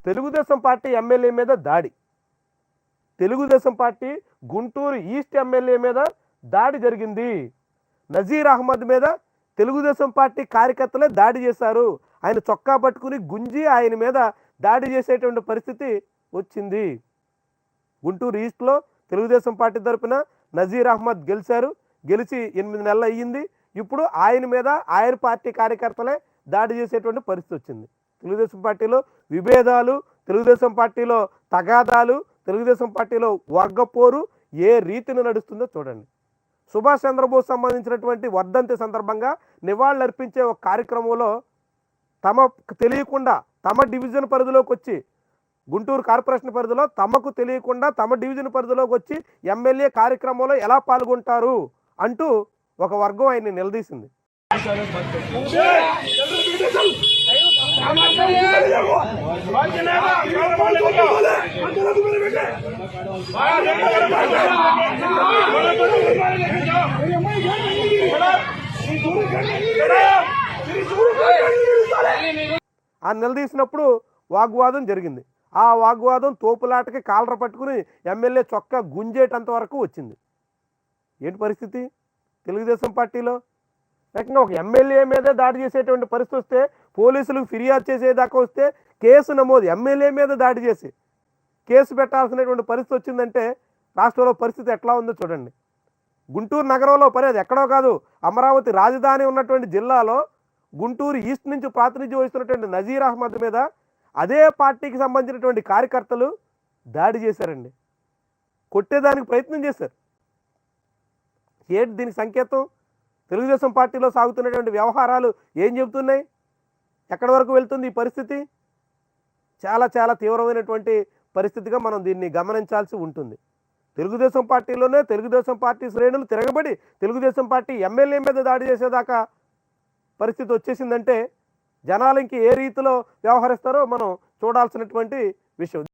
Telugu Desam party MLA మీద దాడి. Telugu Desam party Guntur east MLA మీద దాడి జరిగింది. నజీర్ అహ్మద్ మీద తెలుగుదేశం పార్టీ కార్యకర్తలే దాడి చేశారు. ఆయన చొక్కా పట్టుకుని గుంజి ఆయన మీద దాడి చేసేటువంటి పరిస్థితి వచ్చింది. గుంటూరు ఈస్ట్లో తెలుగుదేశం పార్టీ తరఫున నజీర్ అహ్మద్ గెలిచారు. గెలిచి 8 నెలలు అయ్యింది. ఇప్పుడు ఆయన మీద ఆయన పార్టీ కార్యకర్తలే దాడి చేసేటువంటి పరిస్థితి వచ్చింది. తెలుగుదేశం పార్టీలో విభేదాలు, తెలుగుదేశం పార్టీలో తగాదాలు, తెలుగుదేశం పార్టీలో వర్గపోరు ఏ రీతిని నడుస్తుందో చూడండి. సుభాష్ చంద్రబోస్ సంబంధించినటువంటి వర్ధంతి సందర్భంగా నివాళులర్పించే ఒక కార్యక్రమంలో తమకు తెలియకుండా తమ డివిజన్ పరిధిలోకి వచ్చి, గుంటూరు కార్పొరేషన్ పరిధిలో తమకు తెలియకుండా తమ డివిజన్ పరిధిలోకి వచ్చి ఎమ్మెల్యే కార్యక్రమంలో ఎలా పాల్గొంటారు అంటూ ఒక వర్గం ఆయన్ని నిలదీసింది. ఆ నిలదీసినప్పుడు వాగ్వాదం జరిగింది. ఆ వాగ్వాదం తోపులాటకి కాలర పట్టుకుని ఎమ్మెల్యే చొక్కా గుంజేటంత వరకు వచ్చింది. ఏంటి పరిస్థితి తెలుగుదేశం పార్టీలో? ఏకంగా ఒక ఎమ్మెల్యే మీదే దాడి చేసేటువంటి పరిస్థితి వస్తే, పోలీసులకు ఫిర్యాదు చేసేదాకా వస్తే కేసు నమోదు, ఎమ్మెల్యే మీద దాడి చేసి కేసు పెట్టాల్సినటువంటి పరిస్థితి వచ్చిందంటే రాష్ట్రంలో పరిస్థితి ఎట్లా ఉందో చూడండి. గుంటూరు నగరంలో అది ఎక్కడో కాదు, అమరావతి రాజధాని ఉన్నటువంటి జిల్లాలో గుంటూరు ఈస్ట్ నుంచి ప్రాతినిధ్యం వహిస్తున్నటువంటి నజీర్ అహ్మద్ మీద అదే పార్టీకి సంబంధించినటువంటి కార్యకర్తలు దాడి చేశారండి. కొట్టేదానికి ప్రయత్నం చేశారు. ఏంటి దీనికి సంకేతం? తెలుగుదేశం పార్టీలో సాగుతున్నటువంటి వ్యవహారాలు ఏం చెబుతున్నాయి? ఎక్కడి వరకు వెళ్తుంది ఈ పరిస్థితి? చాలా చాలా తీవ్రమైనటువంటి పరిస్థితిగా మనం దీన్ని గమనించాల్సి ఉంటుంది. తెలుగుదేశం పార్టీలోనే తెలుగుదేశం పార్టీ శ్రేణులు తిరగబడి తెలుగుదేశం పార్టీ ఎమ్మెల్యే మీద దాడి చేసేదాకా పరిస్థితి వచ్చేసిందంటే జనాలు ఇంక ఏ రీతిలో వ్యవహరిస్తారో మనం చూడాల్సినటువంటి విషయం.